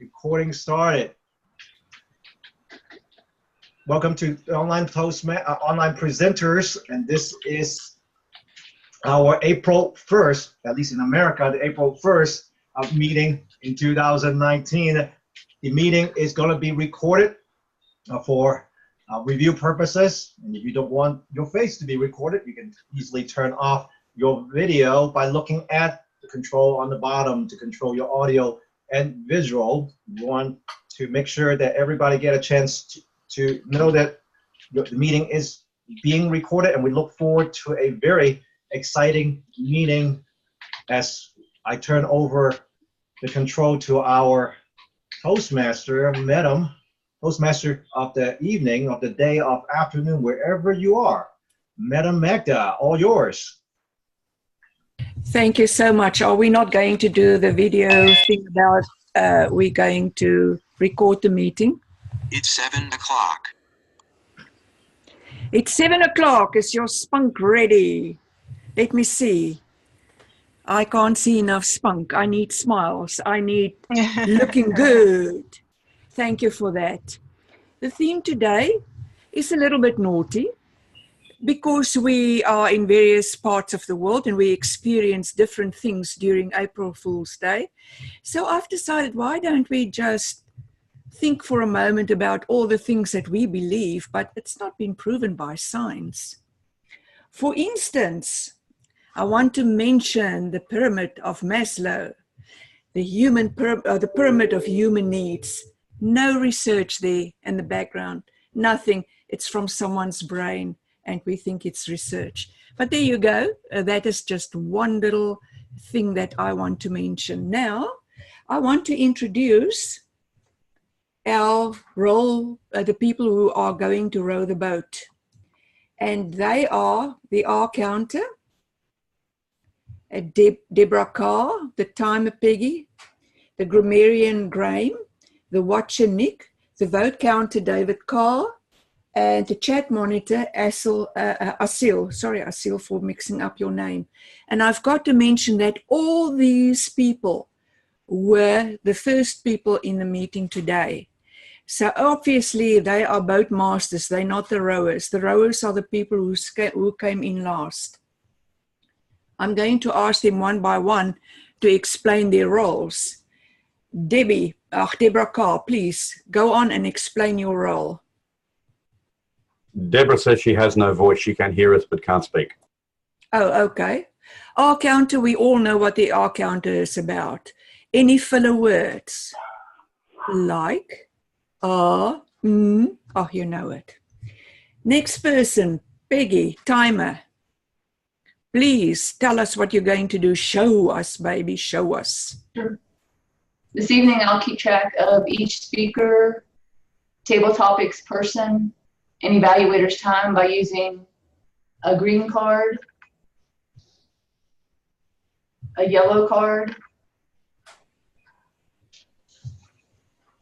Recording started. Welcome to online online presenters, and this is our April 1st, at least in America, the April 1st meeting in 2019. The meeting is going to be recorded for review purposes, and if you don't want your face to be recorded, you can easily turn off your video by looking at the control on the bottom to control your audio and visual. You want to make sure that everybody get a chance to know that the meeting is being recorded, and we look forward to a very exciting meeting as I turn over the control to our Toastmaster, Madam, Toastmaster of the evening, of the day, of afternoon, wherever you are. Madam Magda, all yours. Thank you so much. Are we not going to do the video thing about we're going to record the meeting? It's 7 o'clock. It's 7 o'clock. Is your spunk ready? Let me see. I can't see enough spunk. I need smiles. I need looking good. Thank you for that. The theme today is a little bit naughty because we are in various parts of the world and we experience different things during April Fool's Day. So I've decided, why don't we just think for a moment about all the things that we believe, but it's not been proven by science. For instance, I want to mention the pyramid of Maslow, the pyramid of human needs. No research there in the background, nothing. It's from someone's brain, and we think it's research. But there you go. That is just one little thing that I want to mention. Now, I want to introduce our role, the people who are going to row the boat. And they are the R counter, Deborah Carr, the timer Peggy, the grammarian Graham, the watcher Nick, the vote counter David Carr, and the chat monitor Asil. Sorry, Asil, for mixing up your name. And I've got to mention that all these people were the first people in the meeting today. So obviously they are boat masters, they're not the rowers. The rowers are the people who came in last. I'm going to ask them one by one to explain their roles. Deborah Carr, please go on and explain your role. Deborah says she has no voice. She can hear us but can't speak. Oh, okay. R counter, we all know what the R counter is about. Any filler words? Like, oh, you know it. Next person, Peggy, timer. Please tell us what you're going to do. Show us, baby, show us. Sure. This evening, I'll keep track of each speaker, table topics person, and evaluator's time by using a green card, a yellow card,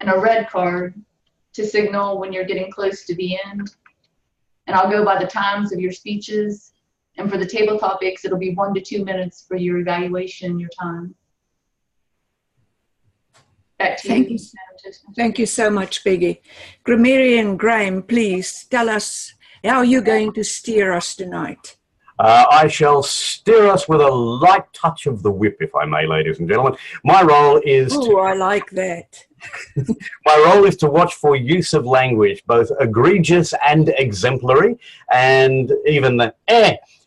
and a red card to signal when you're getting close to the end. And I'll go by the times of your speeches. And for the table topics, it'll be 1 to 2 minutes for your evaluation, your time. Back to you. Thank you so much, Peggy. Grammarian Graham, please tell us how you're going to steer us tonight. I shall steer us with a light touch of the whip, if I may, ladies and gentlemen. My role is I like that. My role is to watch for use of language, both egregious and exemplary, and even the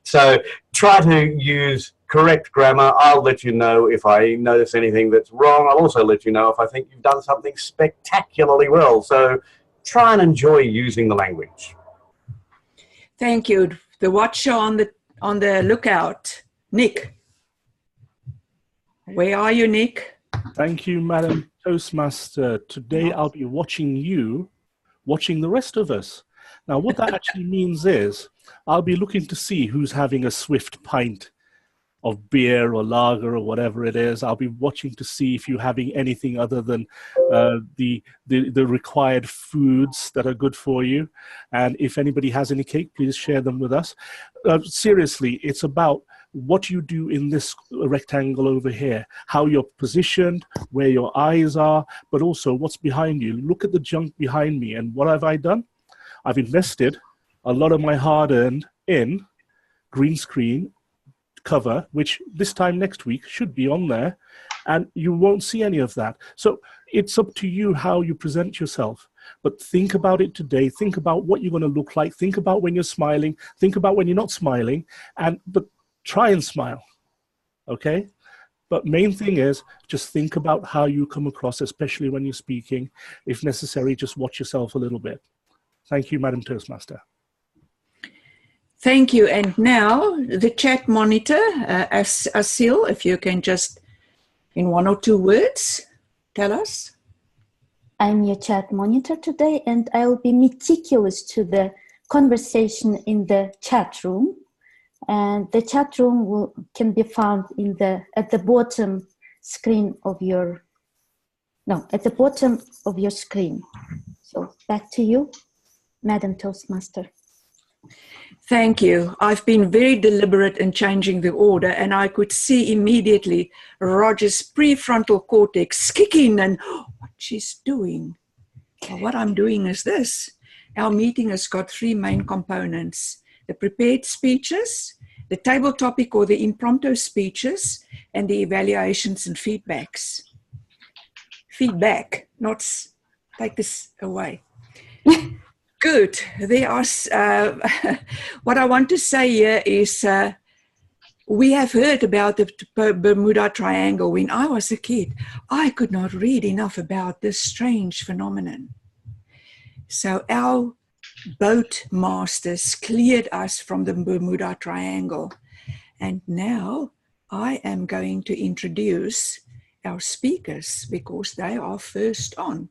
So try to use correct grammar. I'll let you know if I notice anything that's wrong. I'll also let you know if I think you've done something spectacularly well. So try and enjoy using the language. Thank you. The watcher on the lookout, Nick. Where are you, Nick? Thank you, Madam Toastmaster. Today I'll be watching you, watching the rest of us. Now, what that actually means is I'll be looking to see who's having a swift pint of beer or lager or whatever it is. I'll be watching to see if you're having anything other than the required foods that are good for you. And if anybody has any cake, please share them with us. Seriously, it's about what you do in this rectangle over here, how you're positioned, where your eyes are, but also what's behind you. Look at the junk behind me. And what have I done? I've invested a lot of my hard-earned in green screen cover, which this time next week should be on there, and you won't see any of that. So it's up to you how you present yourself. But think about it today. Think about what you're going to look like. Think about when you're smiling. Think about when you're not smiling. But try and smile, okay? But main thing is just think about how you come across, especially when you're speaking. If necessary, just watch yourself a little bit. Thank you, Madam Toastmaster. Thank you. And now the chat monitor, Asil, if you can just, in 1 or 2 words, tell us. I'm your chat monitor today, and I will be meticulous to the conversation in the chat room. And the chat room can be found at the bottom screen of your, at the bottom of your screen. So back to you, Madam Toastmaster. Thank you. I've been very deliberate in changing the order, and I could see immediately Roger's prefrontal cortex kicking and what she's doing. Well, what I'm doing is this. Our meeting has got 3 main components: the prepared speeches, the table topic or the impromptu speeches, and the evaluations and feedbacks. Feedback, not take this away. Good. There are, what I want to say here is we have heard about the Bermuda Triangle. When I was a kid, I could not read enough about this strange phenomenon. So our boat masters cleared us from the Bermuda Triangle. And now I am going to introduce our speakers because they are first on.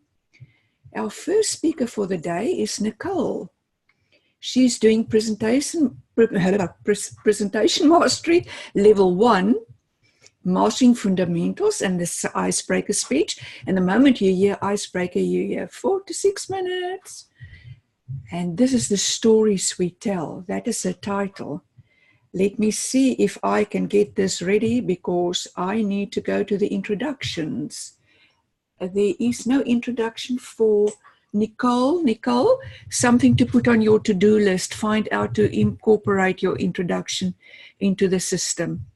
Our first speaker for the day is Nicole. She's doing presentation mastery level 1, mastering fundamentals and the icebreaker speech. And the moment you hear icebreaker, you hear 4 to 6 minutes. And this is the stories we tell. That is the title. Let me see if I can get this ready because I need to go to the introductions. There is no introduction for Nicole. Nicole, something to put on your to-do list. Find out to incorporate your introduction into the system.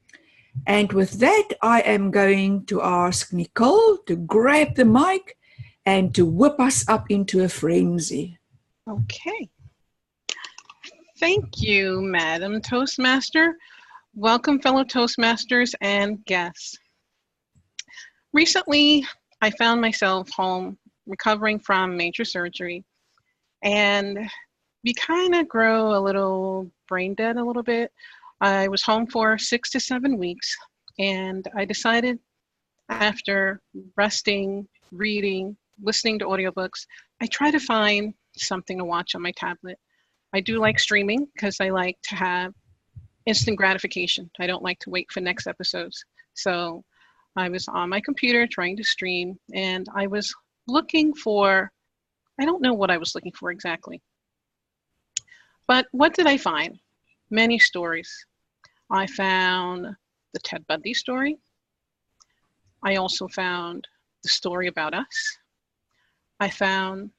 And with that, I am going to ask Nicole to grab the mic and to whip us up into a frenzy. Okay. Thank you, Madam Toastmaster. Welcome, fellow Toastmasters and guests. Recently, I found myself home recovering from major surgery, and we kind of grow a little brain dead a little bit. I was home for 6 to 7 weeks, and I decided after resting, reading, listening to audiobooks, I try to find something to watch on my tablet. I do like streaming because I like to have instant gratification. I don't like to wait for next episodes. So I was on my computer trying to stream, and I was looking for, I don't know what I was looking for exactly. But what did I find? Many stories. I found the Ted Bundy story. I also found the story about us. I found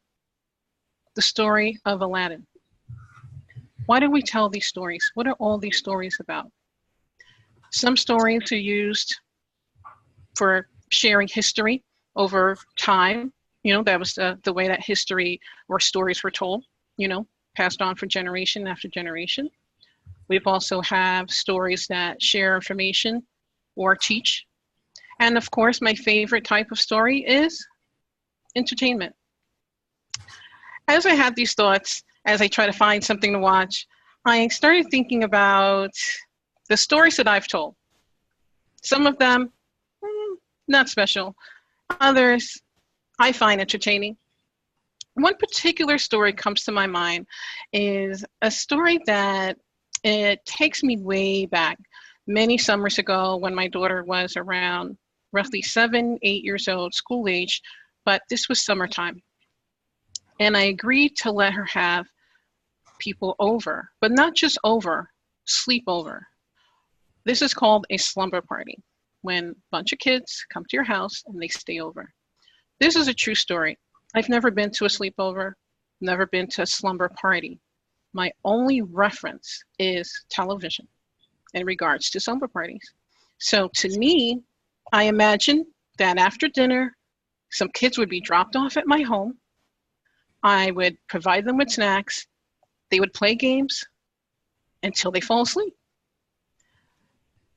the story of Aladdin. Why do we tell these stories? What are all these stories about? Some stories are used for sharing history over time. You know, that was the way that history or stories were told, you know, passed on for generation after generation. We've also have stories that share information or teach. And of course, my favorite type of story is entertainment. As I had these thoughts, as I try to find something to watch, I started thinking about the stories that I've told. Some of them, not special. Others, I find entertaining. One particular story comes to my mind is a story that it takes me way back, many summers ago when my daughter was around roughly 7, 8 years old, school age, but this was summertime. And I agreed to let her have people over, but not just over, sleep over. This is called a slumber party, when a bunch of kids come to your house and they stay over. This is a true story. I've never been to a sleepover, never been to a slumber party. My only reference is television in regards to slumber parties. So to me, I imagine that after dinner, some kids would be dropped off at my home. I would provide them with snacks. They would play games until they fall asleep.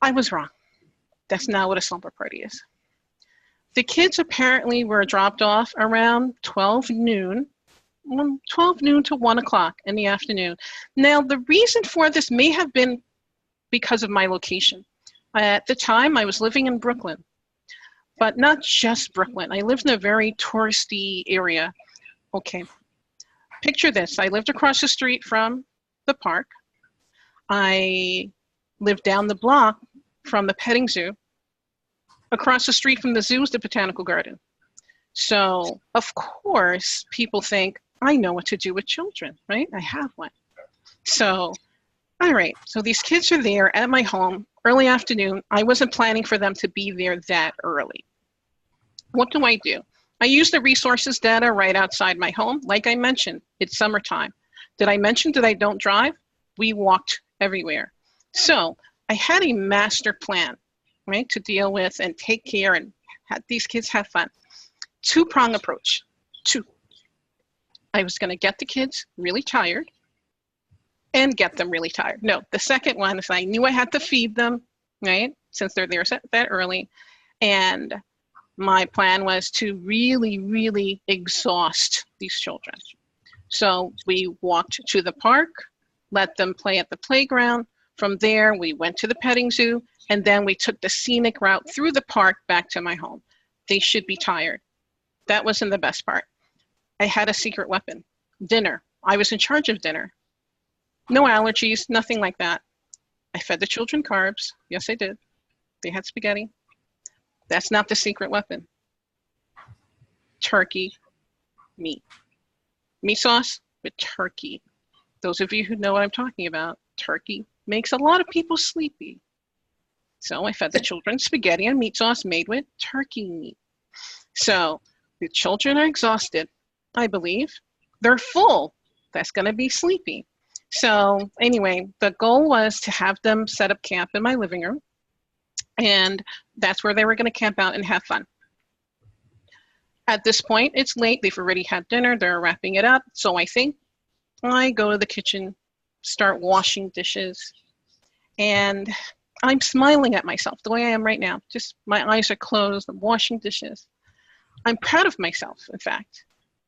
I was wrong. That's not what a slumber party is. The kids apparently were dropped off around 12 noon to 1 o'clock in the afternoon. Now, the reason for this may have been because of my location. At the time, I was living in Brooklyn, but not just Brooklyn. I lived in a very touristy area. Okay, picture this. I lived across the street from the park. I lived down the block from the petting zoo. Across the street from the zoo is the botanical garden. So, of course, people think, I know what to do with children, right? I have one. So, all right. So these kids are there at my home, early afternoon. I wasn't planning for them to be there that early. What do? I use the resources that are right outside my home. Like I mentioned, it's summertime. Did I mention that I don't drive? We walked everywhere. So I had a master plan, right, to deal with and take care and have these kids have fun. Two-prong approach. I was going to get the kids really tired and get them really tired. No, the second one is I knew I had to feed them, right, since they're there that early. And my plan was to really, really exhaust these children. So we walked to the park, let them play at the playground. From there, we went to the petting zoo, and then we took the scenic route through the park back to my home. They should be tired. That wasn't the best part. I had a secret weapon, dinner. I was in charge of dinner. No allergies, nothing like that. I fed the children carbs. Yes, I did. They had spaghetti. That's not the secret weapon. Turkey, meat. Meat sauce with turkey. Those of you who know what I'm talking about, turkey makes a lot of people sleepy. So I fed the children spaghetti and meat sauce made with turkey meat. So the children are exhausted, I believe. They're full. That's going to be sleepy. So anyway, the goal was to have them set up camp in my living room. And that's where they were going to camp out and have fun. At this point, it's late. They've already had dinner. They're wrapping it up. So I think I go to the kitchen, start washing dishes. And I'm smiling at myself the way I am right now. Just my eyes are closed. I'm washing dishes. I'm proud of myself, in fact,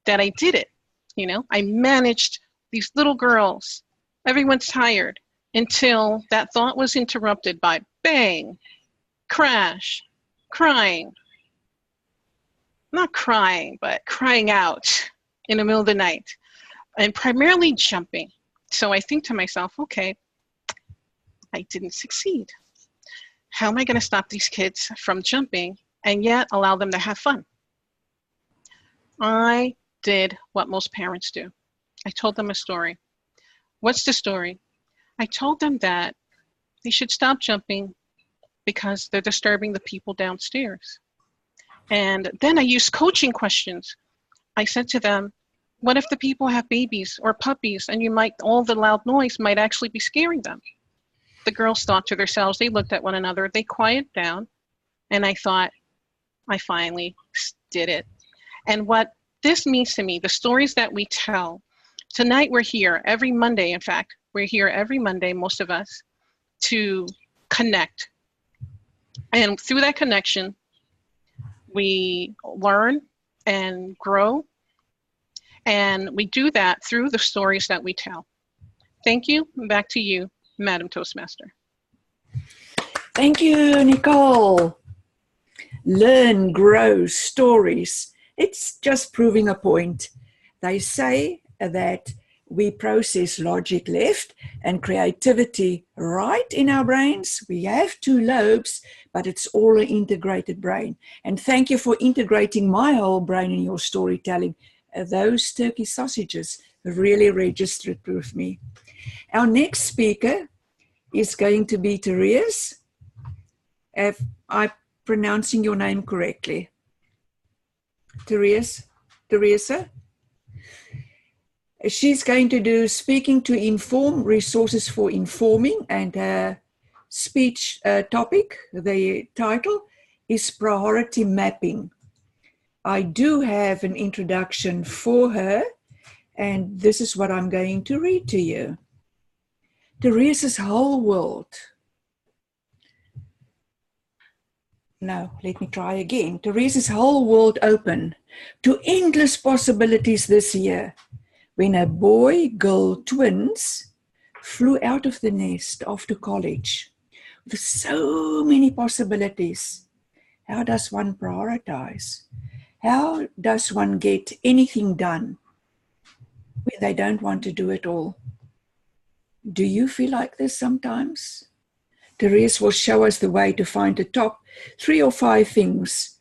that I did it. You know, I managed these little girls. Everyone's tired until that thought was interrupted by bang, crash, crying. Not crying, but crying out in the middle of the night and primarily jumping. So I think to myself, okay, I didn't succeed. How am I going to stop these kids from jumping and yet allow them to have fun? I did what most parents do. I told them a story. What's the story? I told them that they should stop jumping because they're disturbing the people downstairs. And then I used coaching questions. I said to them, what if the people have babies or puppies and all the loud noise might actually be scaring them? The girls thought to themselves, they looked at one another, they quieted down, and I thought, I finally did it. And what this means to me, the stories that we tell, tonight we're here every Monday, in fact, we're here every Monday, most of us, to connect. And through that connection, we learn and grow, and we do that through the stories that we tell. Thank you. Back to you, Madam Toastmaster. Thank you, Nicole. Learn, grow, stories. It's just proving a point. They say that we process logic left and creativity right in our brains. We have two lobes, but it's all an integrated brain. And thank you for integrating my whole brain in your storytelling. Those turkey sausages really registered with me. Our next speaker is going to be Therese. if I'm pronouncing your name correctly. Therese? Theresa? She's going to do Speaking to Inform, Resources for Informing, and her speech topic, the title, is Priority Mapping. I do have an introduction for her, and this is what I'm going to read to you. Therese's whole world. No, let me try again. Therese's whole world opened to endless possibilities this year when her boy-girl twins flew out of the nest after college with so many possibilities. How does one prioritize? How does one get anything done when they don't want to do it all? Do you feel like this sometimes? Therese will show us the way to find the top 3 or 5 things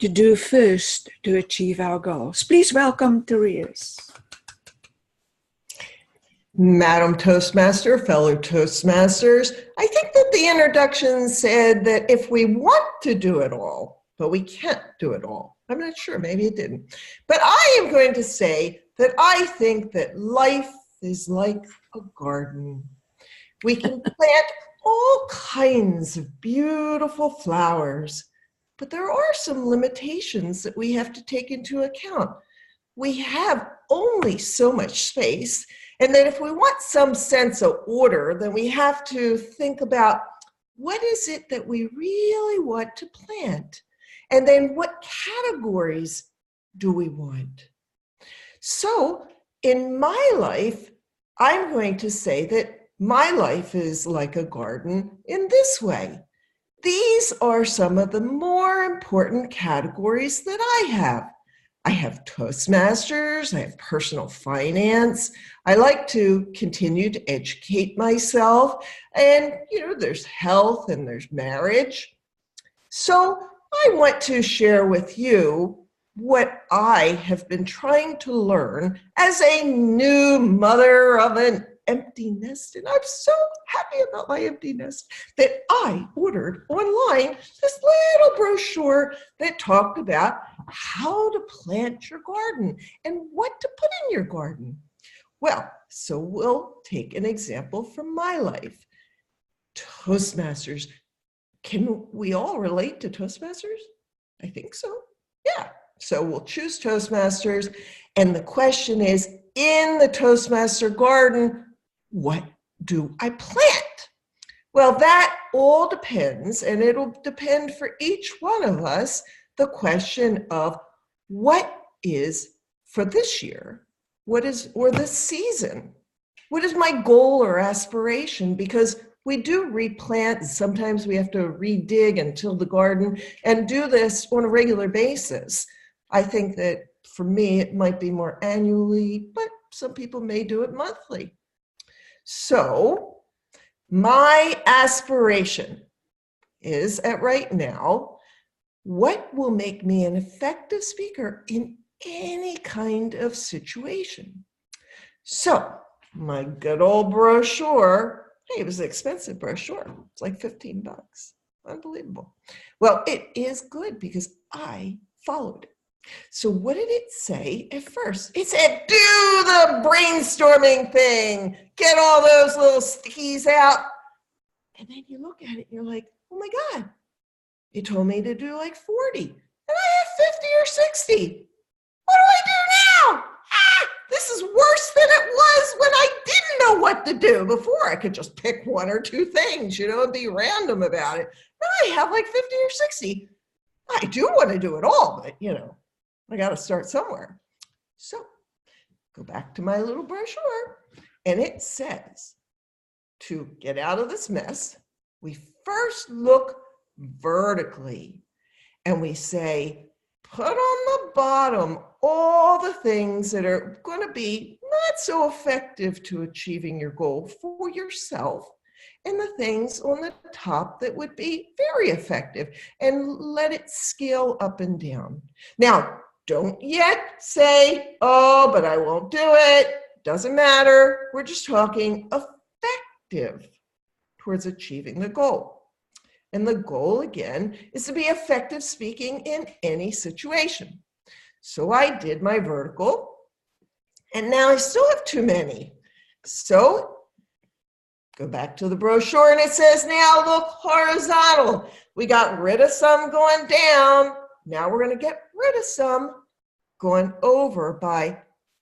to do first to achieve our goals. Please welcome Therese. Madam Toastmaster, fellow Toastmasters, I think that the introduction said that if we want to do it all, but we can't do it all. I'm not sure, maybe it didn't. But I am going to say that I think that life is like a garden. We can plant all kinds of beautiful flowers, but there are some limitations that we have to take into account. We have only so much space, and that if we want some sense of order, then we have to think about what is it that we really want to plant, and then what categories do we want. So in my life, I'm going to say that my life is like a garden in this way. These are some of the more important categories that I have. I have Toastmasters, I have personal finance. I like to continue to educate myself. And, there's health and there's marriage. So I want to share with you what I have been trying to learn as a new mother of an empty nest. And I'm so happy about my empty nest that I ordered online this little brochure that talked about how to plant your garden and what to put in your garden. Well, so we'll take an example from my life. Toastmasters. Can we all relate to Toastmasters? I think so. Yeah. So we'll choose Toastmasters. And the question is, in the Toastmaster garden, what do I plant? Well, that all depends, and it'll depend for each one of us, the question of what is for this year, or this season, what is my goal or aspiration? Because we do replant, and sometimes we have to redig and till the garden and do this on a regular basis. I think that for me, it might be more annually, but some people may do it monthly. So my aspiration is at right now, what will make me an effective speaker in any kind of situation? So my good old brochure, hey, it was an expensive brochure. It's like $15. Unbelievable. Well, it is good because I followed it. So what did it say at first? It said, do the brainstorming thing. Get all those little stickies out. And then you look at it and you're like, oh my God, it told me to do like 40. And I have 50 or 60. What do I do now? This is worse than it was when I didn't know what to do. Before I could just pick 1 or 2 things, and be random about it. Now I have like 50 or 60. I do want to do it all, but I got to start somewhere. So go back to my little brochure, and it says to get out of this mess, we first look vertically and we say, put on the bottom all the things that are going to be not so effective to achieving your goal for yourself, and the things on the top that would be very effective, and let it scale up and down. Now, don't yet say, oh, but I won't do it. Doesn't matter. We're just talking effective towards achieving the goal. And the goal, again, is to be effective speaking in any situation. So I did my vertical, and now I still have too many. So go back to the brochure, and it says, now look horizontal. We got rid of some going down. Now we're going to get rid of some going over by,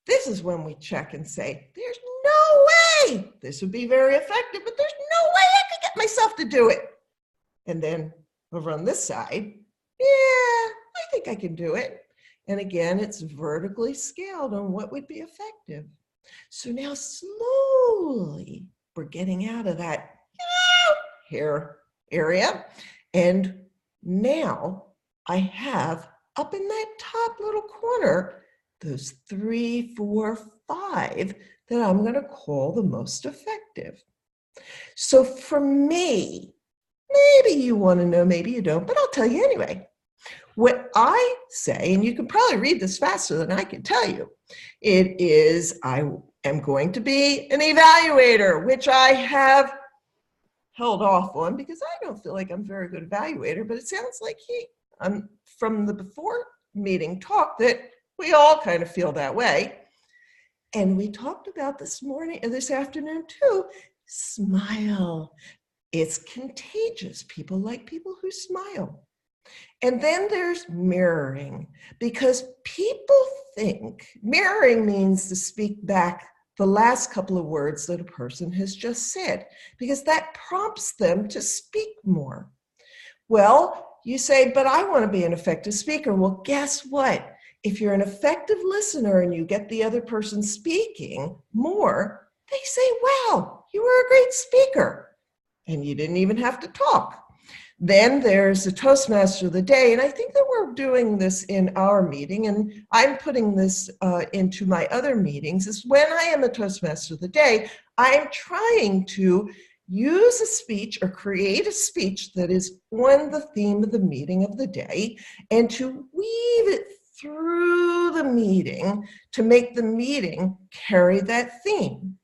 this is when we check and say, there's no way this would be very effective, but there's no way I could get myself to do it. And then over on this side, yeah, I think I can do it. And again, it's vertically scaled on what would be effective. So now slowly we're getting out of that hair area. And now I have up in that top little corner, those 3, 4, 5 that I'm going to call the most effective. So for me, maybe you want to know, maybe you don't, but I'll tell you anyway. What I say, and you can probably read this faster than I can tell you, it is I am going to be an evaluator, which I have held off on because I don't feel like I'm a very good evaluator, but it sounds like from the before meeting talk that we all kind of feel that way. And we talked about this afternoon too, smile. It's contagious. People like people who smile. And then there's mirroring, because people think mirroring means to speak back the last couple of words that a person has just said, because that prompts them to speak more. Well, you say, but I want to be an effective speaker. Well, guess what? If you're an effective listener and you get the other person speaking more, they say, wow, you were a great speaker. And you didn't even have to talk. Then there's the Toastmaster of the day, and I think that we're doing this in our meeting, and I'm putting this into my other meetings, is when I am a Toastmaster of the day, I'm trying to use a speech or create a speech that is on the theme of the meeting of the day, and to weave it through the meeting to make the meeting carry that theme,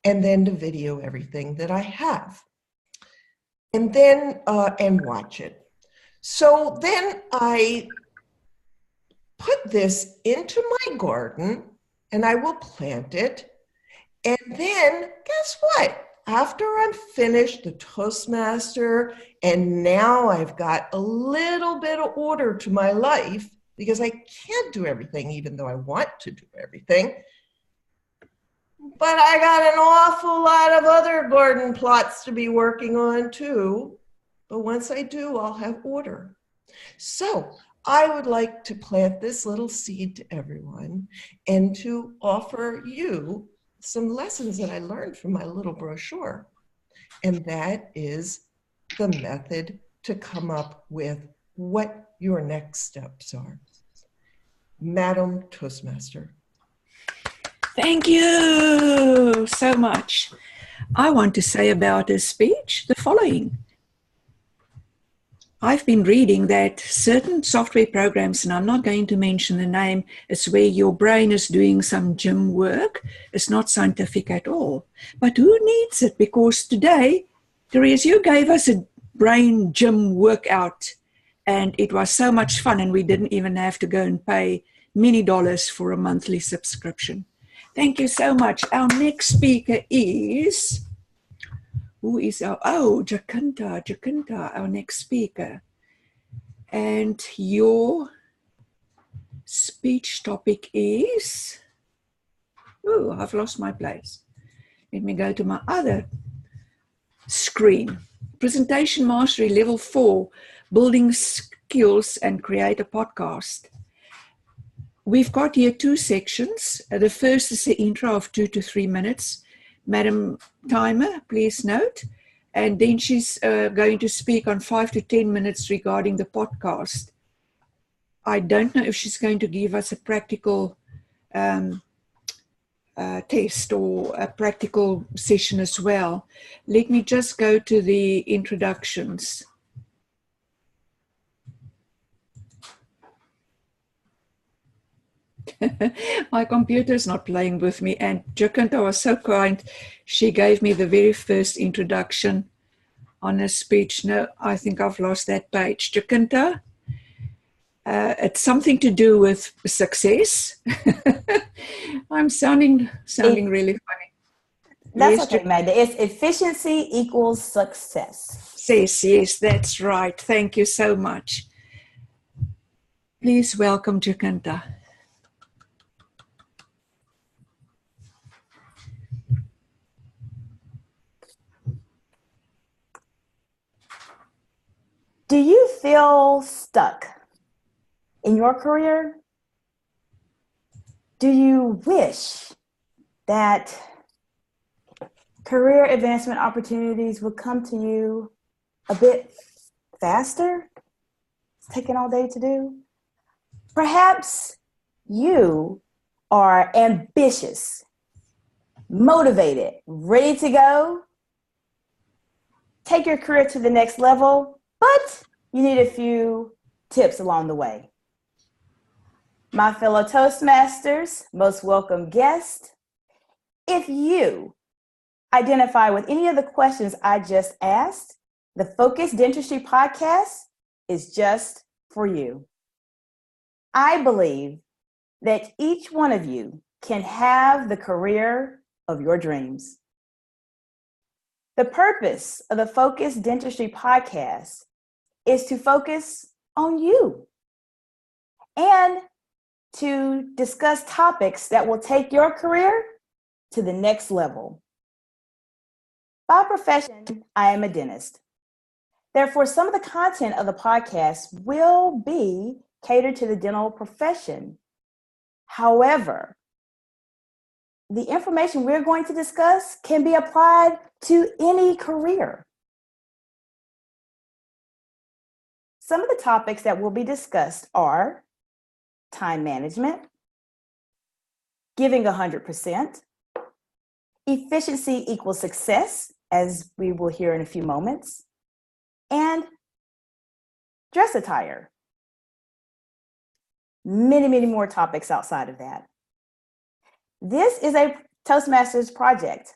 and then to video everything that I have. And then, and watch it. So then I put this into my garden and I will plant it. And then guess what? After I'm finished the Toastmaster, and now I've got a little bit of order to my life because I can't do everything even though I want to do everything. But I got an awful lot of other garden plots to be working on too. But once I do, I'll have order. So I would like to plant this little seed to everyone and to offer you some lessons that I learned from my little brochure. And that is the method to come up with what your next steps are. Madam Toastmaster. Thank you so much. I want to say about this speech the following. I've been reading that certain software programs, and I'm not going to mention the name, it's where your brain is doing some gym work. It's not scientific at all. But who needs it? Because today, Therese, you gave us a brain gym workout, and it was so much fun, and we didn't even have to go and pay many dollars for a monthly subscription. Thank you so much. Our next speaker is, who is Jacinta, our next speaker. And your speech topic is, I've lost my place. Let me go to my other screen. Presentation Mastery Level 4, Building Skills and Create a Podcast. We've got here 2 sections. The first is the intro of 2 to 3 minutes. Madam Timer, please note. And then she's going to speak on 5 to 10 minutes regarding the podcast. I don't know if she's going to give us a practical test or a practical session as well. Let me just go to the introductions. My computer is not playing with me, and Jacinta was so kind. She gave me the very first introduction. on a speech. No, I think I've lost that page. Jacinta, it's something to do with success. I'm sounding really funny. That's Yes, okay, Magda. It's efficiency equals success. Yes, that's right. Thank you so much. Please welcome Jacinta. Do you feel stuck in your career? Do you wish that career advancement opportunities would come to you a bit faster? It's taking all day to do. Perhaps you are ambitious, motivated, ready to go, take your career to the next level, but you need a few tips along the way. My fellow Toastmasters, most welcome guest, if you identify with any of the questions I just asked, the Focus Dentistry podcast is just for you. I believe that each one of you can have the career of your dreams. The purpose of the Focus Dentistry podcast is to focus on you and to discuss topics that will take your career to the next level. By profession, I am a dentist. Therefore, some of the content of the podcast will be catered to the dental profession. However, the information we're going to discuss can be applied to any career. Some of the topics that will be discussed are time management, giving 100%, efficiency equals success, as we will hear in a few moments, and dress attire. Many, many more topics outside of that. This is a Toastmasters project.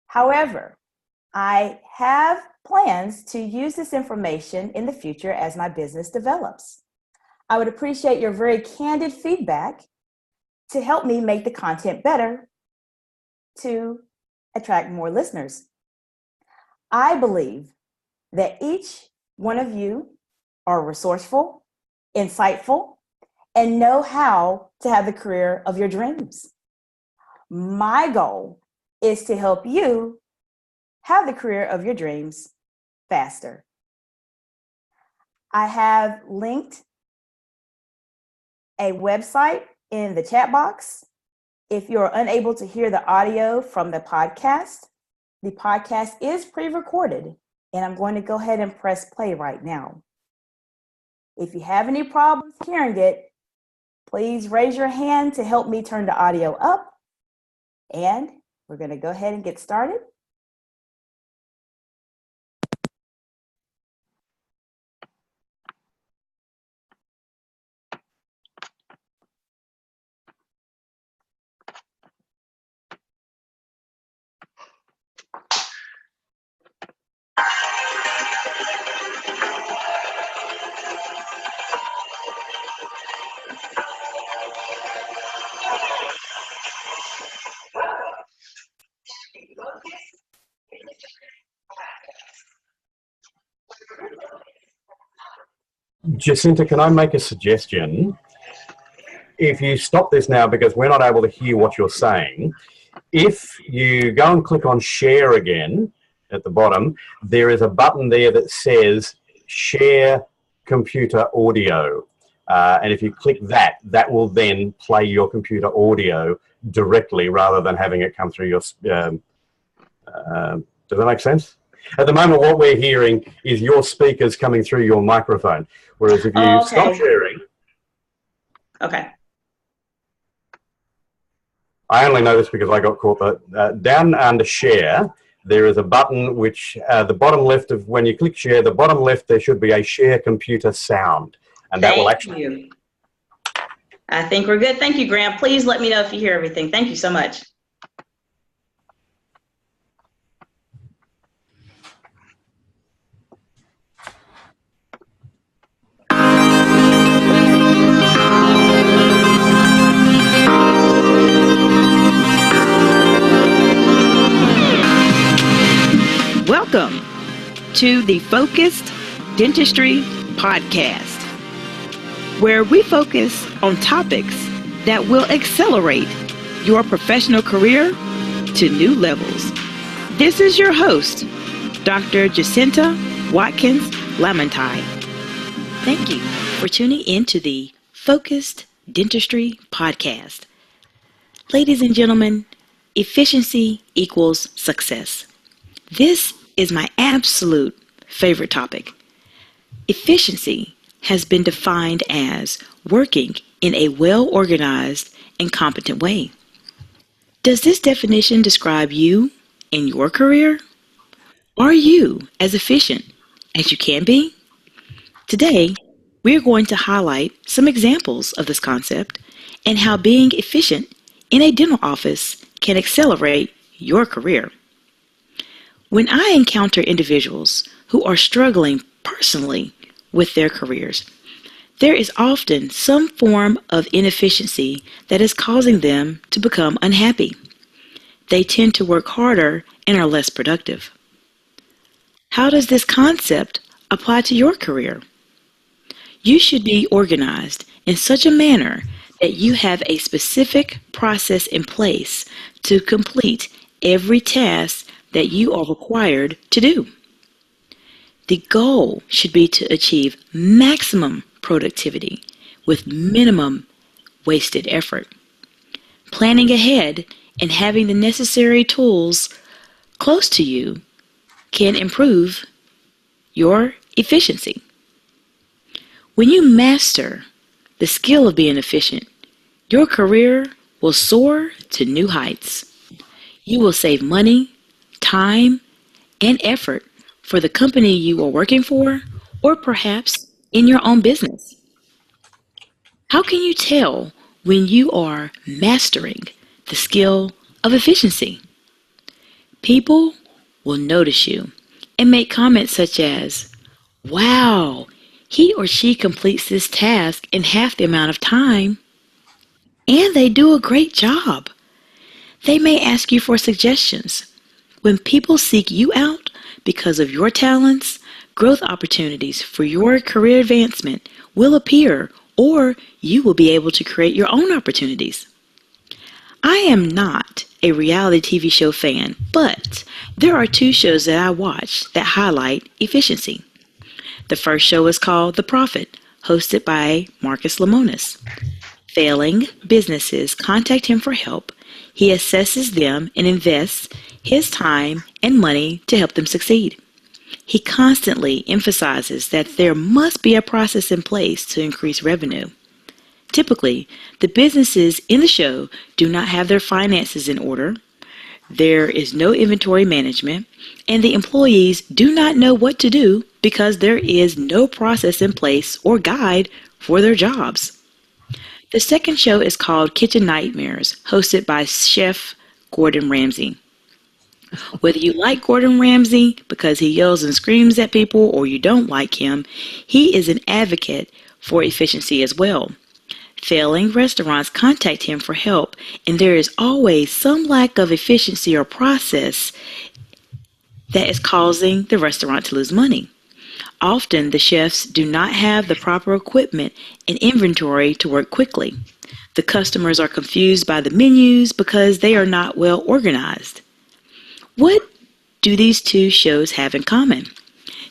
However, I have plans to use this information in the future as my business develops. I would appreciate your very candid feedback to help me make the content better to attract more listeners. I believe that each one of you are resourceful, insightful, and know how to have the career of your dreams. My goal is to help you have the career of your dreams faster. I have linked a website in the chat box. If you're unable to hear the audio from the podcast is pre-recorded, and I'm going to go ahead and press play right now. If you have any problems hearing it, please raise your hand to help me turn the audio up, and we're going to go ahead and get started. Jacinta, can I make a suggestion? If you stop this now because we're not able to hear what you're saying, if you go and click on share again at the bottom, there is a button there that says share computer audio. And if you click that, that will then play your computer audio directly rather than having it come through your... does that make sense? At the moment, what we're hearing is your speakers coming through your microphone. Whereas if you stop sharing... Okay. I only know this because I got caught. Down under share, there is a button which, the bottom left of, when you click share, the bottom left, there should be a share computer sound. And that will actually... Thank you. I think we're good. Thank you, Graham. Please let me know if you hear everything. Thank you so much. into the Focused Dentistry Podcast, where we focus on topics that will accelerate your professional career to new levels. This is your host, Dr. Jacinta Watkins-Lamontagne. Thank you for tuning in to the Focused Dentistry Podcast. Ladies and gentlemen, efficiency equals success. This is my absolute favorite topic. Efficiency has been defined as working in a well-organized and competent way. Does this definition describe you in your career? Are you as efficient as you can be? Today, we're going to highlight some examples of this concept and how being efficient in a dental office can accelerate your career. When I encounter individuals who are struggling personally with their careers, there is often some form of inefficiency that is causing them to become unhappy. They tend to work harder and are less productive. How does this concept apply to your career? You should be organized in such a manner that you have a specific process in place to complete every task that you are required to do. The goal should be to achieve maximum productivity with minimum wasted effort. Planning ahead and having the necessary tools close to you can improve your efficiency. When you master the skill of being efficient, your career will soar to new heights. You will save money, time, and effort for the company you are working for, or perhaps in your own business. How can you tell when you are mastering the skill of efficiency? People will notice you and make comments such as, "Wow, he or she completes this task in half the amount of time, and they do a great job." They may ask you for suggestions. When people seek you out because of your talents, growth opportunities for your career advancement will appear, or you will be able to create your own opportunities. I am not a reality TV show fan, but there are two shows that I watch that highlight efficiency. The first show is called The Profit, hosted by Watkins-Lamontagne. Failing businesses contact him for help. He assesses them and invests his time and money to help them succeed. He constantly emphasizes that there must be a process in place to increase revenue. Typically, the businesses in the show do not have their finances in order. There is no inventory management, and the employees do not know what to do because there is no process in place or guide for their jobs. The second show is called Kitchen Nightmares, hosted by Chef Gordon Ramsay. Whether you like Gordon Ramsay because he yells and screams at people, or you don't like him, he is an advocate for efficiency as well. Failing restaurants contact him for help, and there is always some lack of efficiency or process that is causing the restaurant to lose money. Often, the chefs do not have the proper equipment and inventory to work quickly. The customers are confused by the menus because they are not well organized. What do these two shows have in common?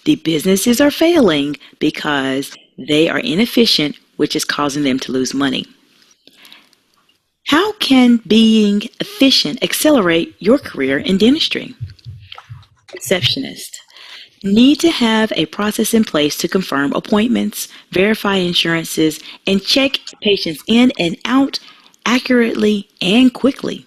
The businesses are failing because they are inefficient, which is causing them to lose money. How can being efficient accelerate your career in dentistry? Receptionists need to have a process in place to confirm appointments, verify insurances, and check patients in and out accurately and quickly.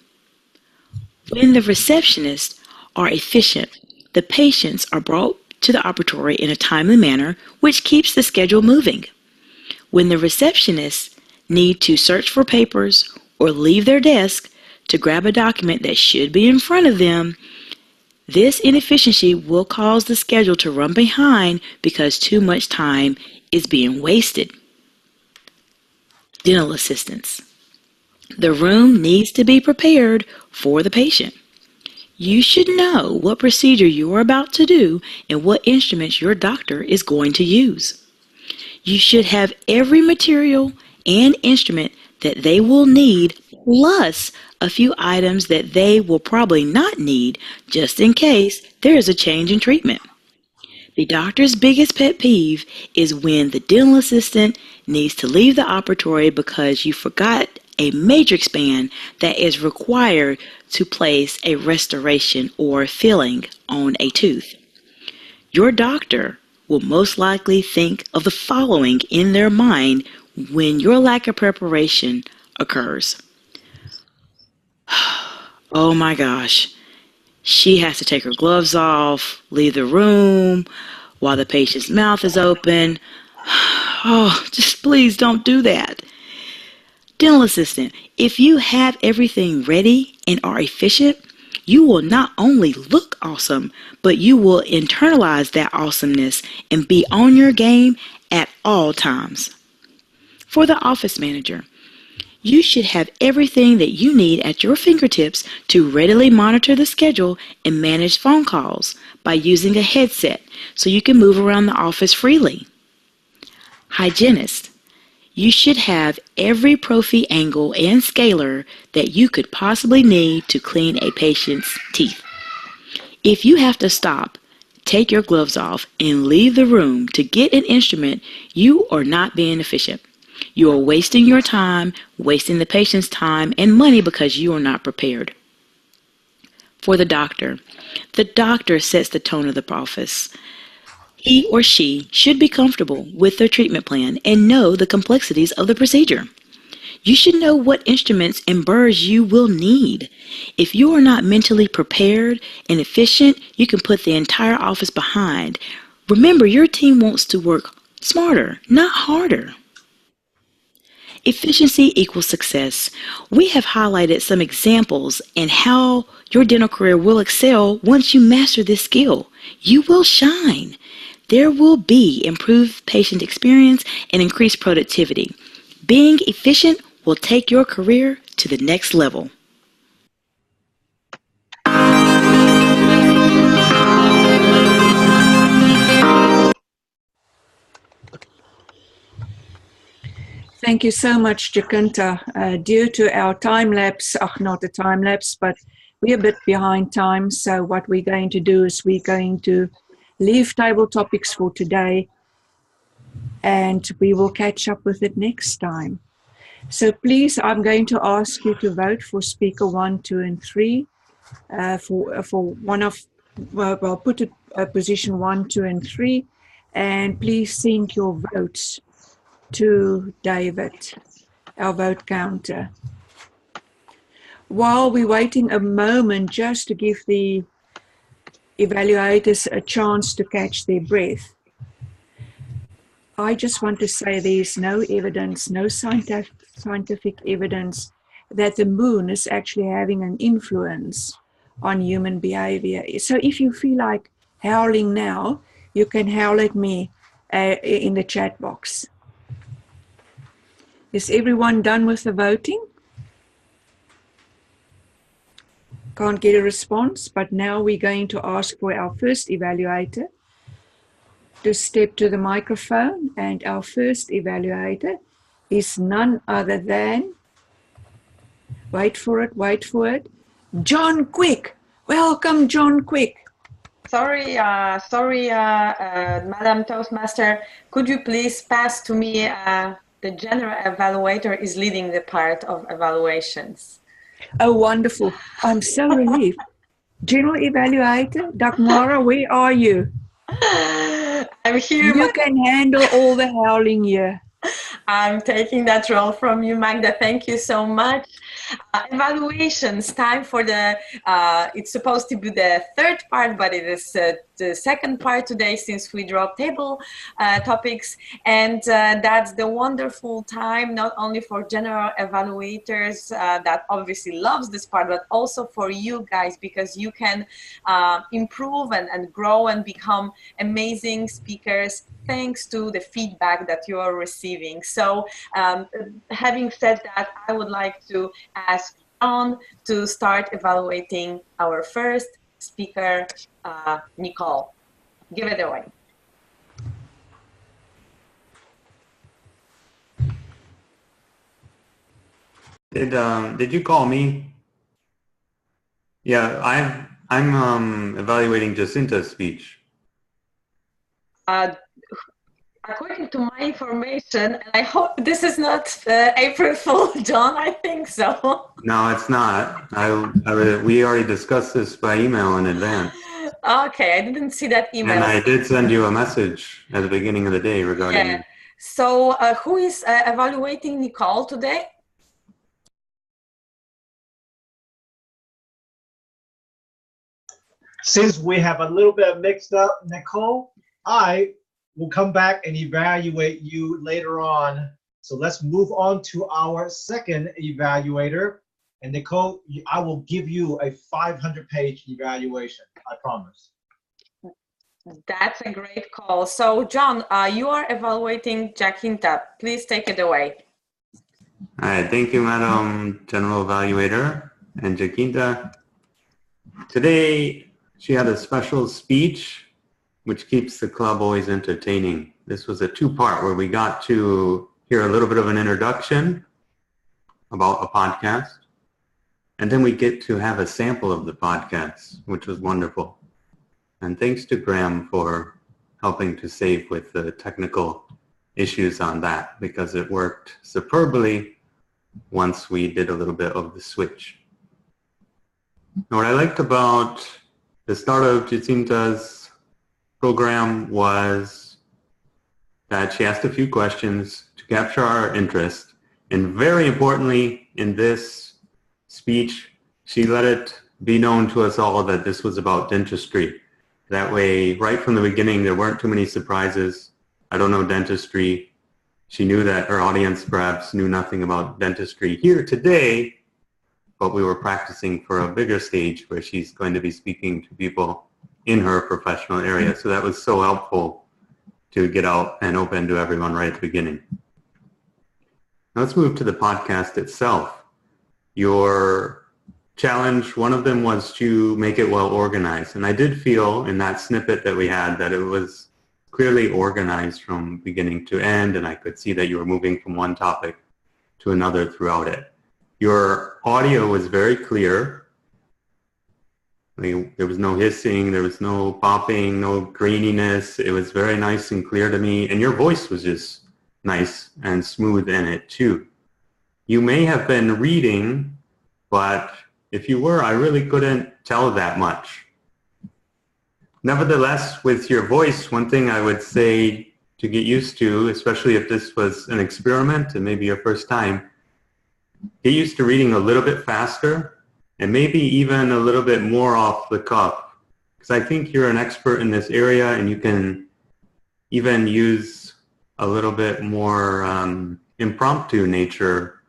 When the receptionists are efficient, the patients are brought to the operatory in a timely manner, which keeps the schedule moving. When the receptionists need to search for papers or leave their desk to grab a document that should be in front of them, this inefficiency will cause the schedule to run behind because too much time is being wasted. Dental assistants. The room needs to be prepared for the patient. You should know what procedure you are about to do and what instruments your doctor is going to use. You should have every material and instrument that they will need, plus a few items that they will probably not need, just in case there is a change in treatment. The doctor's biggest pet peeve is when the dental assistant needs to leave the operatory because you forgot a matrix band that is required to place a restoration or filling on a tooth. Your doctor will most likely think of the following in their mind when your lack of preparation occurs. Oh my gosh, she has to take her gloves off, leave the room while the patient's mouth is open. Oh, just please don't do that. Dental assistant, if you have everything ready and are efficient, you will not only look awesome, but you will internalize that awesomeness and be on your game at all times. For the office manager, you should have everything that you need at your fingertips to readily monitor the schedule and manage phone calls by using a headset so you can move around the office freely. Hygienist, you should have every prophy angle and scaler that you could possibly need to clean a patient's teeth. If you have to stop, take your gloves off, and leave the room to get an instrument, you are not being efficient. You are wasting your time, wasting the patient's time and money because you are not prepared. For the doctor sets the tone of the office. He or she should be comfortable with their treatment plan and know the complexities of the procedure. You should know what instruments and burrs you will need. If you are not mentally prepared and efficient, you can put the entire office behind. Remember, your team wants to work smarter, not harder. Efficiency equals success. We have highlighted some examples and how your dental career will excel once you master this skill. You will shine. There will be improved patient experience and increased productivity. Being efficient will take your career to the next level. Thank you so much, Jacinta. Due to our time lapse, not a time lapse, but we're a bit behind time. So what we're going to do is we're going to leave table topics for today, and we will catch up with it next time. So please, I'm going to ask you to vote for speaker 1, 2, and 3 for one of, well, put it position 1, 2, and 3, and please send your votes to David, our vote counter. While we're waiting a moment just to give the evaluators a chance to catch their breath, I just want to say there's no evidence, no scientific evidence that the moon is actually having an influence on human behavior. So if you feel like howling now, you can howl at me in the chat box. Is everyone done with the voting? Can't get a response, but now we're going to ask for our first evaluator to step to the microphone, and our first evaluator is none other than, wait for it, John Quick. Welcome, John Quick. Sorry, Madam Toastmaster, could you please pass to me the general evaluator is leading the part of evaluations. Oh, wonderful. I'm so relieved. General evaluator, Dagmara, where are you? I'm here. You can handle all the howling here. I'm taking that role from you, Magda. Thank you so much. Evaluations, time for the, it's supposed to be the third part, but it is the second part today since we dropped table topics. And that's the wonderful time, not only for general evaluators that obviously loves this part, but also for you guys, because you can improve and grow and become amazing speakers thanks to the feedback that you are receiving. So having said that, I would like to ask John to start evaluating our first speaker, Nicole. Give it away. Did you call me? Yeah, I'm evaluating Jacinta's speech. According to my information, and I hope this is not April Fool, John, I think so. No, it's not. We already discussed this by email in advance. Okay, I didn't see that email. And I did send you a message at the beginning of the day regarding Yeah. So who is evaluating Nicole today? Since we have a little bit mixed up, Nicole, I will come back and evaluate you later on. So let's move on to our second evaluator. And Nicole, I will give you a 500-page evaluation, I promise. That's a great call. So John, you are evaluating Jacinta. Please take it away. All right, thank you, Madam General Evaluator and Jacinta. Today, she had a special speech, which keeps the club always entertaining. This was a two-part where we got to hear a little bit of an introduction about a podcast, and then we get to have a sample of the podcast, which was wonderful. And thanks to Graham for helping to save with the technical issues on that, because it worked superbly once we did a little bit of the switch. Now, what I liked about the start of Jacinta's program was that she asked a few questions to capture our interest. And very importantly, in this speech, she let it be known to us all that this was about dentistry. That way, right from the beginning, there weren't too many surprises. I don't know dentistry. She knew that her audience perhaps knew nothing about dentistry here today, but we were practicing for a bigger stage where she's going to be speaking to people in her professional area. So that was so helpful to get out and open to everyone right at the beginning. Now let's move to the podcast itself. Your challenge, one of them was to make it well organized. And I did feel in that snippet that we had that it was clearly organized from beginning to end, and I could see that you were moving from one topic to another throughout it. Your audio was very clear. There was no hissing, there was no popping, no graininess. It was very nice and clear to me, and your voice was just nice and smooth in it too. You may have been reading, but if you were, I really couldn't tell that much. Nevertheless, with your voice, one thing I would say to get used to, especially if this was an experiment and maybe your first time, get used to reading a little bit faster and maybe even a little bit more off the cuff. Because I think you're an expert in this area and you can even use a little bit more impromptu nature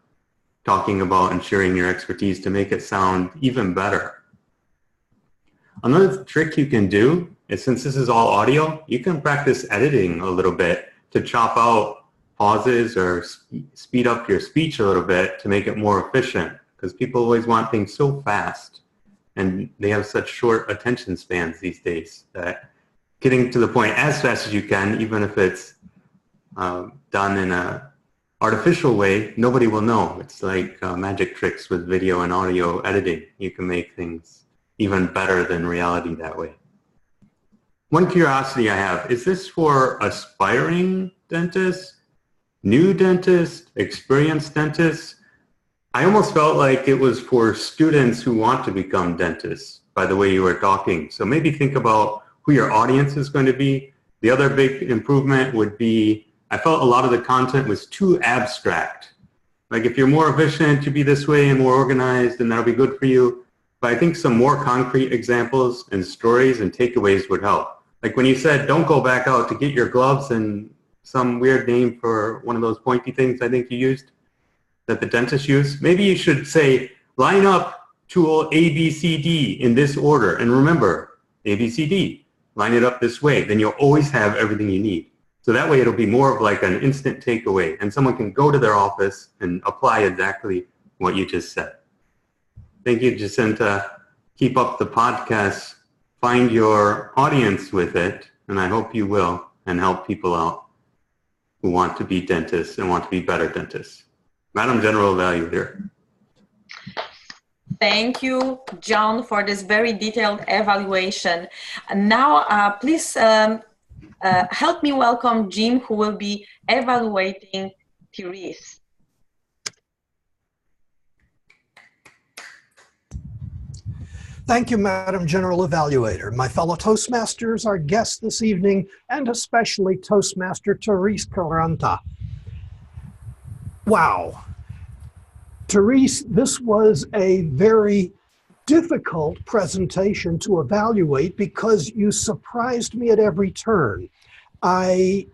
talking about and sharing your expertise to make it sound even better. Another trick you can do is, since this is all audio, you can practice editing a little bit to chop out pauses or speed up your speech a little bit to make it more efficient, because people always want things so fast and they have such short attention spans these days that getting to the point as fast as you can, even if it's done in a artificial way, nobody will know. It's like magic tricks with video and audio editing. You can make things even better than reality that way. One curiosity I have, is this for aspiring dentists, new dentists, experienced dentists? I almost felt like it was for students who want to become dentists by the way you were talking. So maybe think about who your audience is going to be. The other big improvement would be, I felt a lot of the content was too abstract. Like if you're more efficient to be this way and more organized, then that'll be good for you. But I think some more concrete examples and stories and takeaways would help. Like when you said, don't go back out to get your gloves, and some weird name for one of those pointy things I think you used that the dentists use. Maybe you should say, line up tool A, B, C, D in this order. And remember, A, B, C, D, line it up this way. Then you'll always have everything you need. So that way it'll be more of like an instant takeaway and someone can go to their office and apply exactly what you just said. Thank you, Jacinta. Keep up the podcast. Find your audience with it, and I hope you will, and help people out who want to be dentists and want to be better dentists. Madam General Evaluator. Thank you, John, for this very detailed evaluation. Now, please help me welcome Jim, who will be evaluating Therese. Thank you, Madam General Evaluator. My fellow Toastmasters, our guests this evening, and especially Toastmaster Therese Quaranta. Wow. Therese, this was a very difficult presentation to evaluate because you surprised me at every turn. I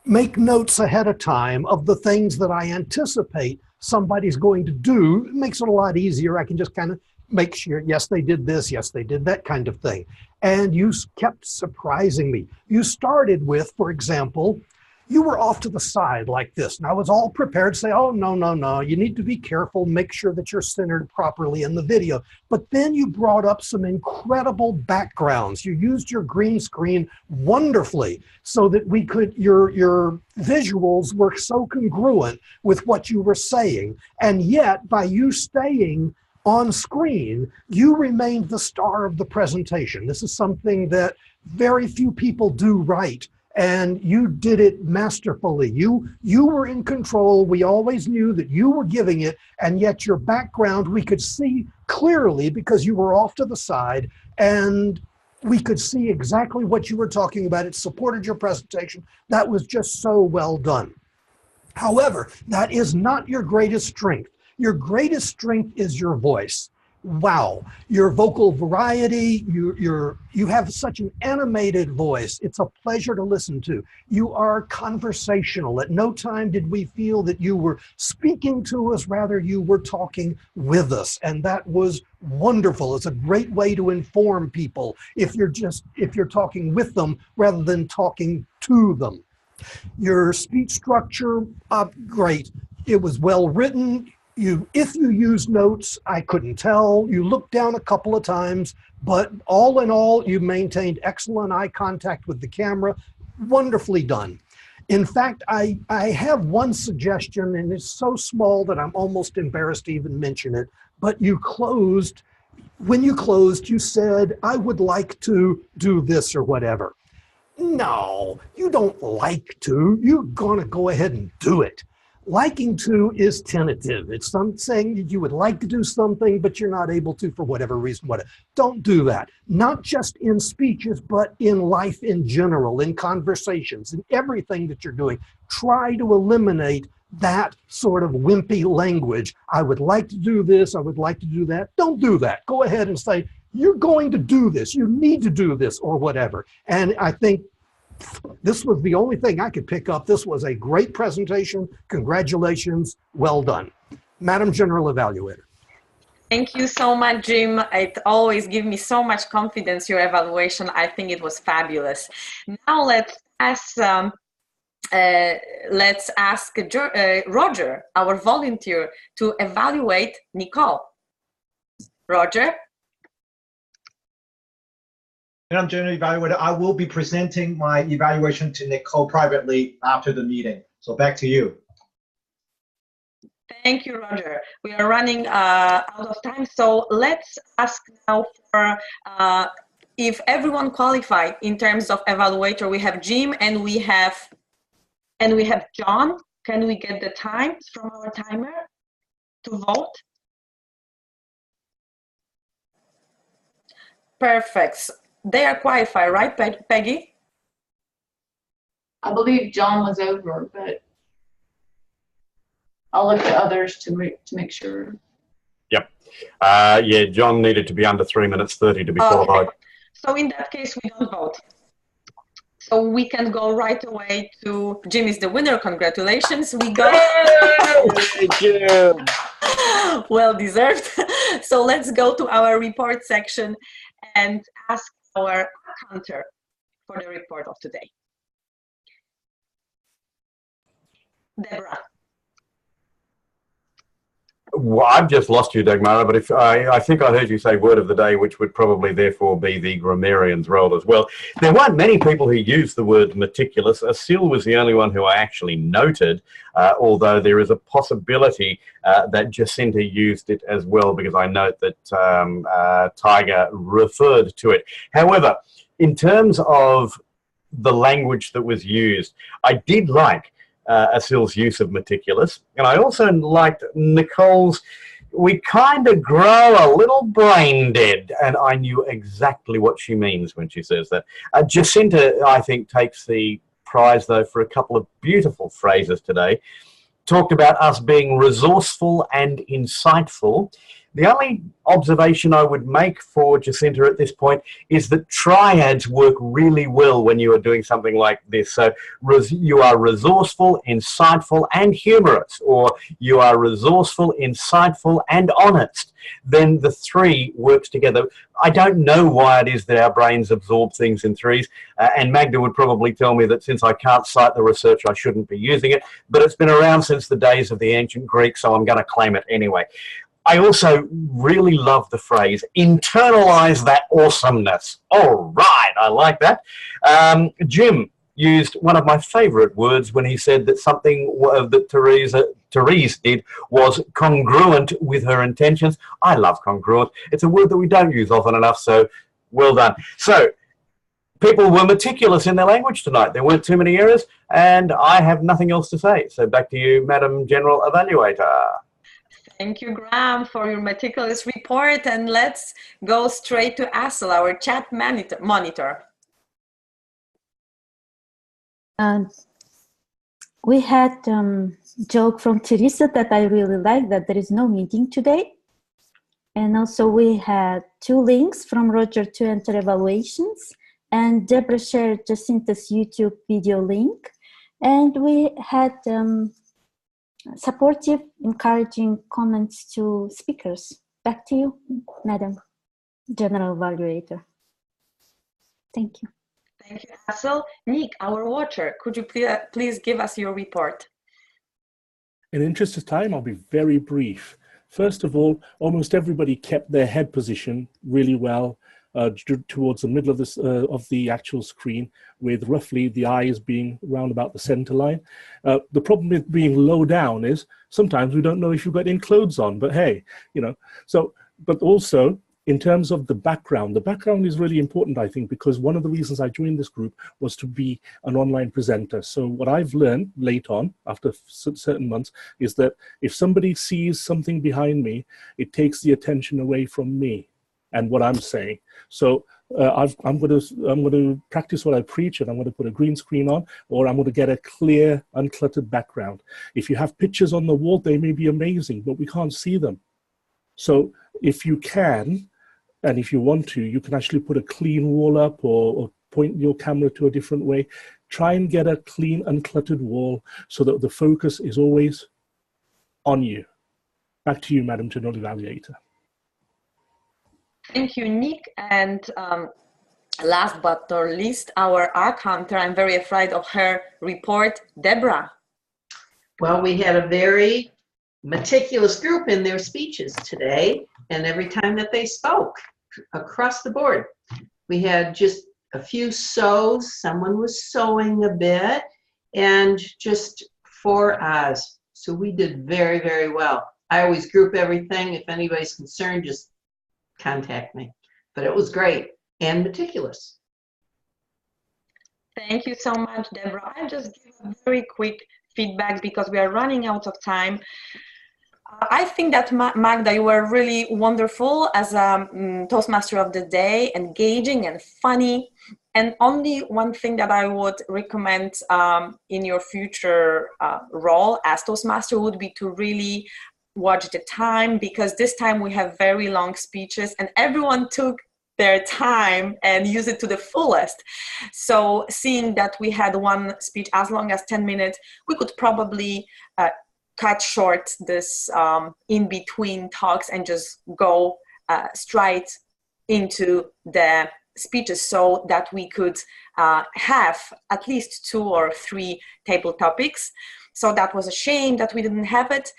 make notes ahead of time of the things that I anticipate somebody's going to do. It makes it a lot easier. I can just kind of make sure, yes, they did this, yes, they did that kind of thing. And you kept surprising me. You started with, for example, you were off to the side like this. And I was all prepared to say, oh, no, no, no, you need to be careful, make sure that you're centered properly in the video. But then you brought up some incredible backgrounds. You used your green screen wonderfully so that we could, your visuals were so congruent with what you were saying. And yet, by you staying on screen, you remained the star of the presentation. This is something that very few people do right. And you did it masterfully. You were in control. We always knew that you were giving it, and yet your background we could see clearly because you were off to the side, and we could see exactly what you were talking about. It supported your presentation. That was just so well done. However, that is not your greatest strength. Your greatest strength is your voice. Wow, your vocal variety, you have such an animated voice. It's a pleasure to listen to. You are conversational. At no time did we feel that you were speaking to us, rather you were talking with us. And that was wonderful. It's a great way to inform people if you're talking with them rather than talking to them. Your speech structure, great. It was well written. If you used notes, I couldn't tell. You looked down a couple of times, but all in all, you maintained excellent eye contact with the camera. Wonderfully done. In fact, I have one suggestion, and it's so small that I'm almost embarrassed to even mention it, but when you closed, you said, I would like to do this or whatever. No, you don't like to. You're going to go ahead and do it. Liking to is tentative. It's saying that you would like to do something, but you're not able to for whatever reason. Don't do that. Not just in speeches, but in life in general, in conversations, in everything that you're doing. Try to eliminate that sort of wimpy language. I would like to do this. I would like to do that. Don't do that. Go ahead and say, you're going to do this. You need to do this or whatever. And I think this was the only thing I could pick up. This was a great presentation. Congratulations. Well done. Madam General Evaluator. Thank you so much, Jim. It always gives me so much confidence, your evaluation. I think it was fabulous. Now let's ask Roger, our volunteer, to evaluate Nicole. Roger? Madam General Evaluator, I will be presenting my evaluation to Nicole privately after the meeting. So back to you. Thank you, Roger. We are running out of time, so let's ask now for if everyone qualified in terms of evaluator. We have Jim and we have John. Can we get the times from our timer to vote? Perfect. They are qualified, right, Peggy? I believe John was over, but I'll look at others to make sure. Yep. Yeah, John needed to be under 3 minutes 30 to be qualified. Okay. So in that case, we don't vote. So we can go right away to Jim is the winner. Congratulations. We go. Thank you. Well deserved. So let's go to our report section and ask our counter for the report of today. Deborah. Well, I've just lost you, Dagmara, but if I think I heard you say word of the day, which would probably therefore be the grammarian's role as well. There weren't many people who used the word meticulous. Asil was the only one who I actually noted, although there is a possibility that Jacinta used it as well, because I note that Tiger referred to it. However, in terms of the language that was used, I did like Asil's use of meticulous, and I also liked Nicole's "we kind of grow a little brain dead," and I knew exactly what she means when she says that. Jacinta, I think, takes the prize, though, for a couple of beautiful phrases today. Talked about us being resourceful and insightful. The only observation I would make for Jacinta at this point is that triads work really well when you are doing something like this. So you are resourceful, insightful, and humorous, or you are resourceful, insightful, and honest. Then the three works together. I don't know why it is that our brains absorb things in threes, and Magda would probably tell me that since I can't cite the research, I shouldn't be using it, but it's been around since the days of the ancient Greeks, so I'm going to claim it anyway. I also really love the phrase, internalize that awesomeness. All right, I like that. Jim used one of my favorite words when he said that something that Therese did was congruent with her intentions. I love congruent. It's a word that we don't use often enough, so well done. So people were meticulous in their language tonight. There weren't too many errors, and I have nothing else to say. So back to you, Madam General Evaluator. Thank you, Graham, for your meticulous report. And let's go straight to Asil, our chat monitor. We had joke from Therese that I really like, that there is no meeting today. And also we had 2 links from Roger to enter evaluations, and Deborah shared Jacinta's YouTube video link. And we had supportive, encouraging comments to speakers. Back to you, Madam General Evaluator. Thank you. Thank you, Asil. Nick, our watcher, could you please give us your report? In the interest of time, I'll be very brief. First of all, almost everybody kept their head position really well towards the middle of the actual screen, with roughly the eyes being round about the center line. The problem with being low down is sometimes we don't know if you've got any clothes on, but hey, you know. So, but also in terms of the background is really important, I think, because one of the reasons I joined this group was to be an online presenter. So what I've learned late on, after certain months, is that if somebody sees something behind me, it takes the attention away from me and what I'm saying. So I'm going to practice what I preach, and I'm going to put a green screen on, or I'm going to get a clear, uncluttered background. If you have pictures on the wall, they may be amazing, but we can't see them. So if you can, and if you want to, you can actually put a clean wall up, or point your camera to a different way. Try and get a clean, uncluttered wall so that the focus is always on you. Back to you, Madam General Evaluator. Thank you, Nick. And last but not least, our ARC Hunter. I'm very afraid of her report, Deborah. Well, we had a very meticulous group in their speeches today, and every time that they spoke, across the board, we had just a few sews. Someone was sewing a bit, and just 4 ahs. So we did very, very well. I always group everything. If anybody's concerned, just contact me. But it was great and meticulous. Thank you so much, Deborah. I'll just give a very quick feedback because we are running out of time. I think that Magda, you were really wonderful as a Toastmaster of the Day, engaging and funny. And only one thing that I would recommend in your future role as Toastmaster would be to really watch the time, because this time we have very long speeches and everyone took their time and use it to the fullest. So seeing that we had one speech as long as 10 minutes, we could probably cut short this in-between talks and just go straight into the speeches so that we could have at least 2 or 3 table topics. So that was a shame that we didn't have it.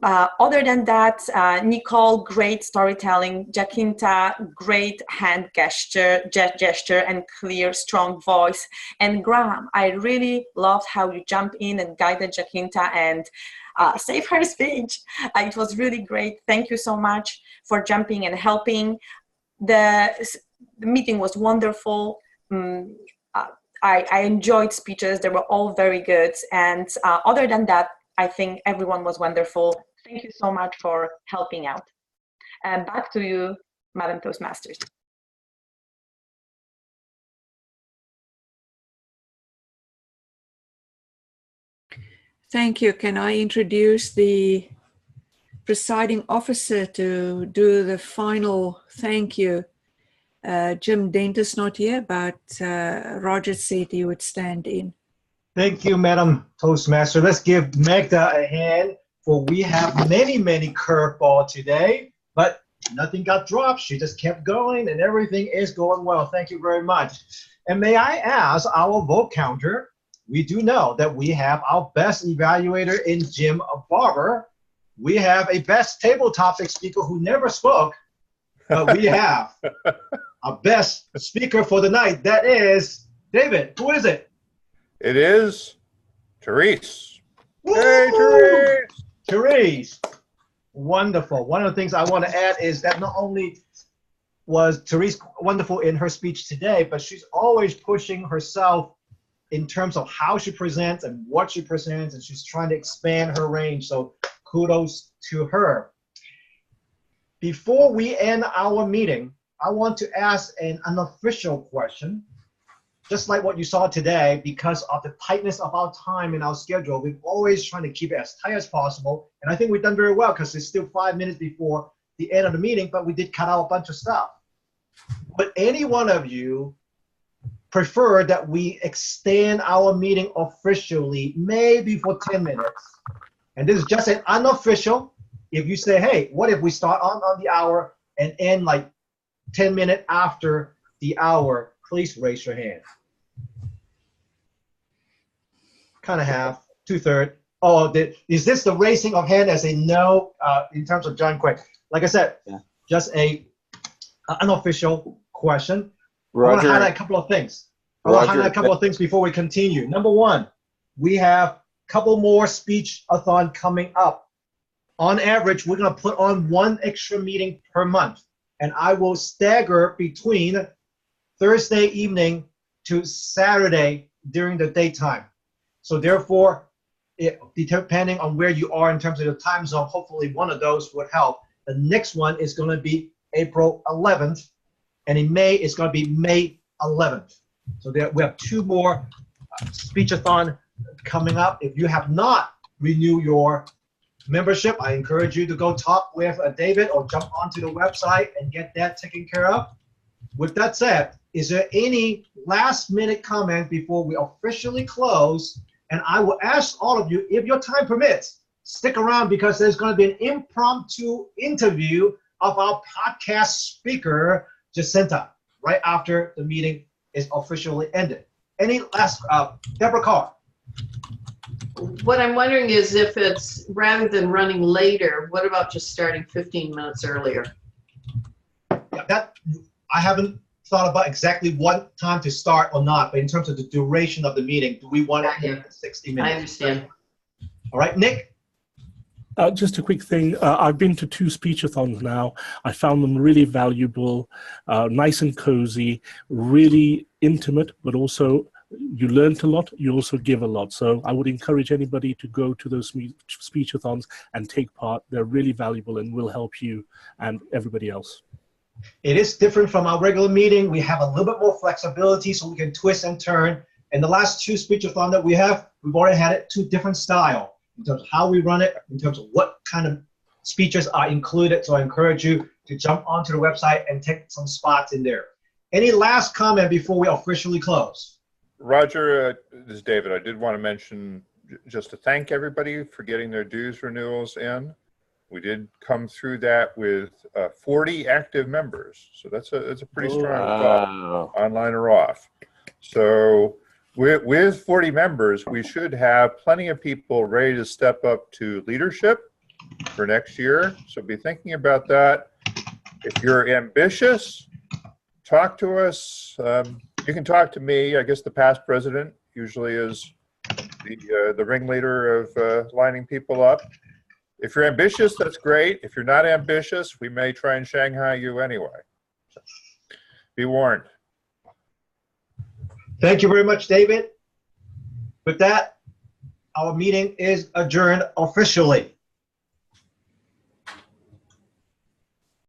Other than that, Nicole, great storytelling. Jacinta, great hand gesture and clear, strong voice. And Graham, I really loved how you jumped in and guided Jacinta and save her speech. It was really great. Thank you so much for jumping and helping. The meeting was wonderful. I enjoyed speeches. They were all very good. And other than that, I think everyone was wonderful. Thank you so much for helping out. And back to you, Madam Toastmasters. Thank you. Can I introduce the presiding officer to do the final thank you? Jim Denta's not here, but Roger said he would stand in. Thank you, Madam Toastmaster. Let's give Magda a hand, for we have many curveball today, but nothing got dropped. She just kept going and everything is going well. Thank you very much. And may I ask our vote counter, we do know that we have our best evaluator in Jim Barber. We have a best table topic speaker who never spoke, but we have our best speaker for the night. That is David. Who is it? It is Therese. Woo! Hey, Therese! Therese. Wonderful. One of the things I want to add is that not only was Therese wonderful in her speech today, but she's always pushing herself in terms of how she presents and what she presents, and she's trying to expand her range. So kudos to her. Before we end our meeting, I want to ask an unofficial question. Just like what you saw today, because of the tightness of our time and our schedule, we're always trying to keep it as tight as possible. And I think we've done very well because it's still 5 minutes before the end of the meeting, but we did cut out a bunch of stuff. Would any one of you prefer that we extend our meeting officially, maybe for 10 minutes? And this is just an unofficial. If you say, hey, what if we start on the hour and end like 10 minutes after the hour, please raise your hand. Kind of half, 2/3. Oh, is this the raising of hand as a no in terms of John Quick? Like I said, just a unofficial question. Roger, I want to highlight a couple of things. I want to highlight a couple of things before we continue. Number one, we have a couple more speech-a-thon coming up. On average, we're going to put on 1 extra meeting per month. And I will stagger between Thursday evening to Saturday during the daytime. So therefore, depending on where you are in terms of the time zone, hopefully one of those would help. The next one is going to be April 11th, and in May, it's going to be May 11th. So we have 2 more speech-a-thon coming up. If you have not renewed your membership, I encourage you to go talk with David or jump onto the website and get that taken care of. With that said, is there any last-minute comment before we officially close? And I will ask all of you, if your time permits, stick around because there's going to be an impromptu interview of our podcast speaker, Jacinta, right after the meeting is officially ended. Any last, Deborah Carr? What I'm wondering is if it's, rather than running later, what about just starting 15 minutes earlier? Yeah, that I haven't thought about exactly what time to start or not, but in terms of the duration of the meeting, do we want it in 60 minutes? I understand. All right, Nick? Just a quick thing. I've been to 2 speech-a-thons now. I found them really valuable, nice and cozy, really intimate, but also you learned a lot, you also give a lot. So I would encourage anybody to go to those speech-a-thons and take part. They're really valuable and will help you and everybody else. It is different from our regular meeting. We have a little bit more flexibility so we can twist and turn. And the last 2 speech-a-thon that we have, we've already had it 2 different styles in terms of how we run it, in terms of what kind of speeches are included. So I encourage you to jump onto the website and take some spots in there. Any last comment before we officially close? Roger, this is David. I did want to mention just to thank everybody for getting their dues renewals in. We did come through that with 40 active members. So that's a pretty strong call, online or off. So with 40 members, we should have plenty of people ready to step up to leadership for next year. So be thinking about that. If you're ambitious, talk to us. You can talk to me. I guess the past president usually is the ringleader of lining people up. If you're ambitious, that's great. If you're not ambitious, we may try and Shanghai you anyway. So be warned. Thank you very much, David. With that, our meeting is adjourned officially.